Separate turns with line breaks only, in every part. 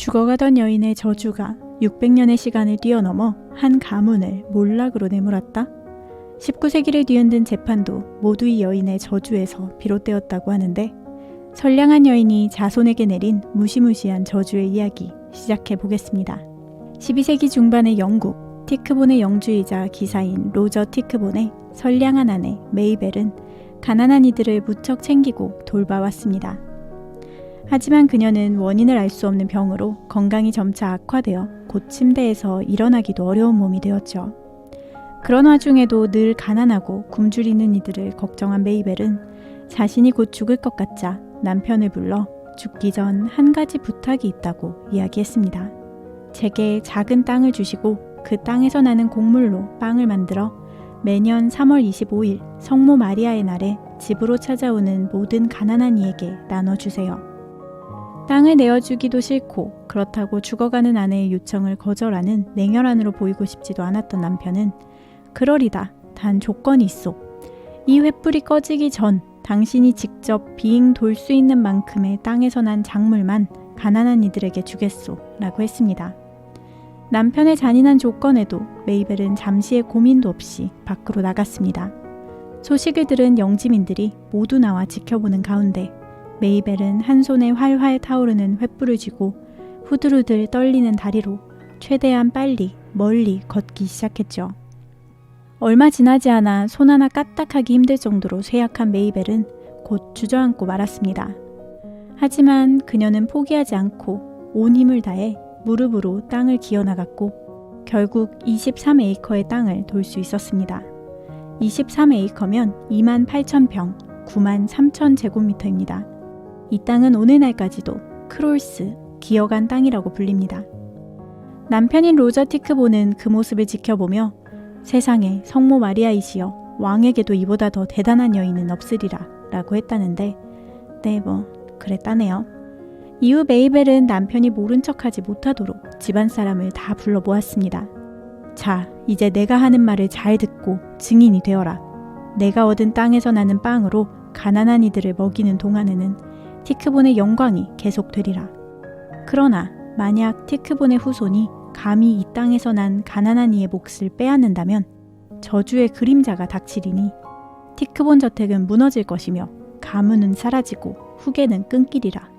죽어가던 여인의 저주가 600년의 시간을 뛰어넘어 한 가문을 몰락으로 내몰았다. 19세기를 뒤흔든 재판도 모두 이 여인의 저주에서 비롯되었다고 하는데, 선량한 여인이 자손에게 내린 무시무시한 저주의 이야기 시작해 보겠습니다. 12세기 중반의 영국, 티크본의 영주이자 기사인 로저 티크본의 선량한 아내 메이벨은 가난한 이들을 무척 챙기고 돌봐왔습니다. 하지만 그녀는 원인을 알 수 없는 병으로 건강이 점차 악화되어 곧 침대에서 일어나기도 어려운 몸이 되었죠. 그런 와중에도 늘 가난하고 굶주리는 이들을 걱정한 메이벨은 자신이 곧 죽을 것 같자 남편을 불러 죽기 전 한 가지 부탁이 있다고 이야기했습니다. 제게 작은 땅을 주시고 그 땅에서 나는 곡물로 빵을 만들어 매년 3월 25일 성모 마리아의 날에 집으로 찾아오는 모든 가난한 이에게 나눠주세요. 땅을 내어주기도 싫고 그렇다고 죽어가는 아내의 요청을 거절하는 냉혈한으로 보이고 싶지도 않았던 남편은 그러리다, 단 조건이 있어. 이 횃불이 꺼지기 전 당신이 직접 빙 돌 수 있는 만큼의 땅에서 난 작물만 가난한 이들에게 주겠소 라고 했습니다. 남편의 잔인한 조건에도 메이벨은 잠시의 고민도 없이 밖으로 나갔습니다. 소식을 들은 영지민들이 모두 나와 지켜보는 가운데 메이벨은 한 손에 활활 타오르는 횃불을 쥐고 후들후들 떨리는 다리로 최대한 빨리 멀리 걷기 시작했죠. 얼마 지나지 않아 손 하나 까딱하기 힘들 정도로 쇠약한 메이벨은 곧 주저앉고 말았습니다. 하지만 그녀는 포기하지 않고 온 힘을 다해 무릎으로 땅을 기어나갔고 결국 23에이커의 땅을 돌 수 있었습니다. 23에이커면 28,000평, 93,000제곱미터입니다. 이 땅은 오늘날까지도 크롤스, 기어간 땅이라고 불립니다. 남편인 로저 티크본은 그 모습을 지켜보며 세상에 성모 마리아이시여, 왕에게도 이보다 더 대단한 여인은 없으리라 라고 했다는데, 네, 그랬다네요. 이후 메이벨은 남편이 모른 척하지 못하도록 집안 사람을 다 불러 모았습니다. 자, 이제 내가 하는 말을 잘 듣고 증인이 되어라. 내가 얻은 땅에서 나는 빵으로 가난한 이들을 먹이는 동안에는 티크본의 영광이 계속되리라. 그러나 만약 티크본의 후손이 감히 이 땅에서 난 가난한 이의 몫을 빼앗는다면 저주의 그림자가 닥치리니 티크본 저택은 무너질 것이며 가문은 사라지고 후계는 끊기리라.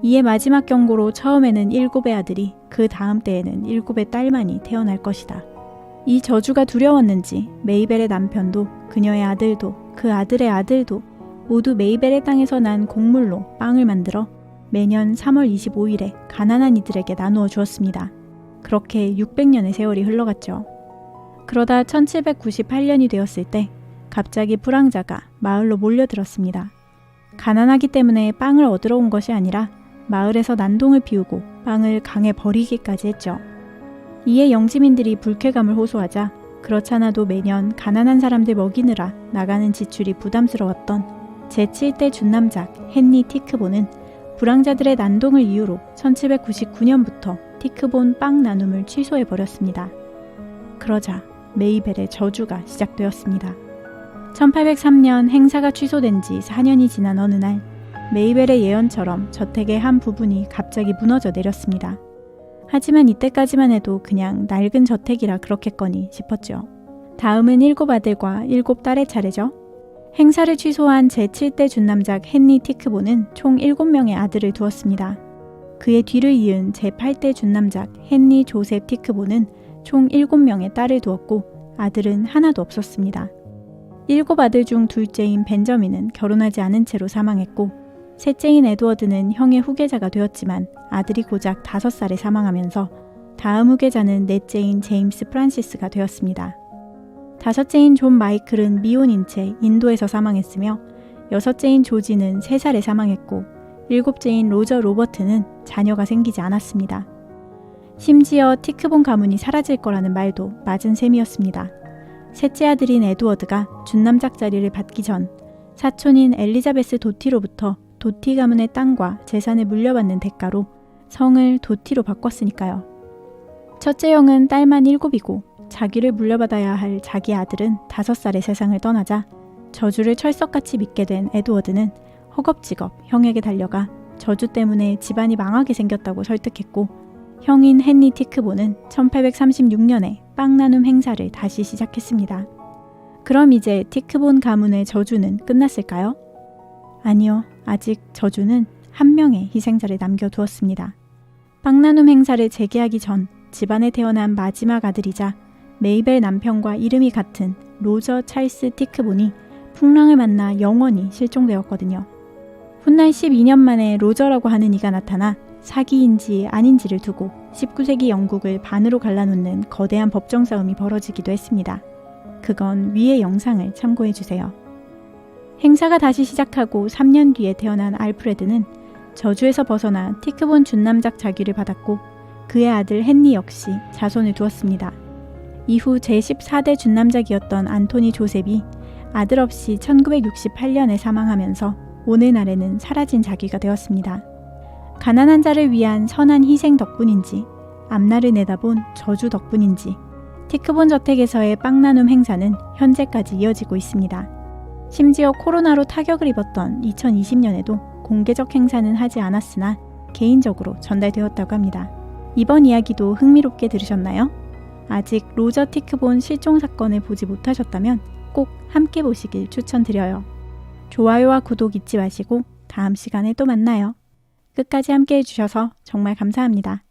이에 마지막 경고로 처음에는 7의 아들이 그 다음 때에는 7의 딸만이 태어날 것이다. 이 저주가 두려웠는지 메이벨의 남편도 그녀의 아들도 그 아들의 아들도 모두 메이벨의 땅에서 난 곡물로 빵을 만들어 매년 3월 25일에 가난한 이들에게 나누어 주었습니다. 그렇게 600년의 세월이 흘러갔죠. 그러다 1798년이 되었을 때 갑자기 불황자가 마을로 몰려들었습니다. 가난하기 때문에 빵을 얻으러 온 것이 아니라 마을에서 난동을 피우고 빵을 강에 버리기까지 했죠. 이에 영지민들이 불쾌감을 호소하자 그렇잖아도 매년 가난한 사람들 먹이느라 나가는 지출이 부담스러웠던 제7대 준남작 헨리 티크본은 불황자들의 난동을 이유로 1799년부터 티크본 빵 나눔을 취소해버렸습니다. 그러자 메이벨의 저주가 시작되었습니다. 1803년 행사가 취소된 지 4년이 지난 어느 날 메이벨의 예언처럼 저택의 한 부분이 갑자기 무너져 내렸습니다. 하지만 이때까지만 해도 그냥 낡은 저택이라 그렇겠거니 싶었죠. 다음은 7 아들과 7 딸의 차례죠. 행사를 취소한 제7대 준남작 헨리 티크본은 총 7명의 아들을 두었습니다. 그의 뒤를 이은 제8대 준남작 헨리 조셉 티크본은 총 7명의 딸을 두었고 아들은 하나도 없었습니다. 7 아들 중 둘째인 벤저민은 결혼하지 않은 채로 사망했고 셋째인 에드워드는 형의 후계자가 되었지만 아들이 고작 5살에 사망하면서 다음 후계자는 넷째인 제임스 프란시스가 되었습니다. 다섯째인 존 마이클은 미혼인 채 인도에서 사망했으며 여섯째인 조지는 3살에 사망했고 일곱째인 로저 로버트는 자녀가 생기지 않았습니다. 심지어 티크본 가문이 사라질 거라는 말도 맞은 셈이었습니다. 셋째 아들인 에드워드가 준남작 자리를 받기 전 사촌인 엘리자베스 도티로부터 도티 가문의 땅과 재산을 물려받는 대가로 성을 도티로 바꿨으니까요. 첫째 형은 딸만 7이고 자기를 물려받아야 할 자기 아들은 5살에 세상을 떠나자 저주를 철석같이 믿게 된 에드워드는 허겁지겁 형에게 달려가 저주 때문에 집안이 망하게 생겼다고 설득했고 형인 헨리 티크본은 1836년에 빵 나눔 행사를 다시 시작했습니다. 그럼 이제 티크본 가문의 저주는 끝났을까요? 아니요, 아직 저주는 한 명의 희생자를 남겨두었습니다. 빵 나눔 행사를 재개하기 전 집안에 태어난 마지막 아들이자 메이벨 남편과 이름이 같은 로저 찰스 티크본이 풍랑을 만나 영원히 실종되었거든요. 훗날 12년 만에 로저라고 하는 이가 나타나 사기인지 아닌지를 두고 19세기 영국을 반으로 갈라놓는 거대한 법정 싸움이 벌어지기도 했습니다. 그건 위의 영상을 참고해주세요. 행사가 다시 시작하고 3년 뒤에 태어난 알프레드는 저주에서 벗어나 티크본 준남작 자귀를 받았고 그의 아들 헨리 역시 자손을 두었습니다. 이후 제14대 준남작이었던 안토니 조셉이 아들 없이 1968년에 사망하면서 오늘날에는 사라진 자귀가 되었습니다. 가난한 자를 위한 선한 희생 덕분인지 앞날을 내다본 저주 덕분인지 티크본 저택에서의 빵 나눔 행사는 현재까지 이어지고 있습니다. 심지어 코로나로 타격을 입었던 2020년에도 공개적 행사는 하지 않았으나 개인적으로 전달되었다고 합니다. 이번 이야기도 흥미롭게 들으셨나요? 아직 로저 티크본 실종 사건을 보지 못하셨다면 꼭 함께 보시길 추천드려요. 좋아요와 구독 잊지 마시고 다음 시간에 또 만나요. 끝까지 함께 해주셔서 정말 감사합니다.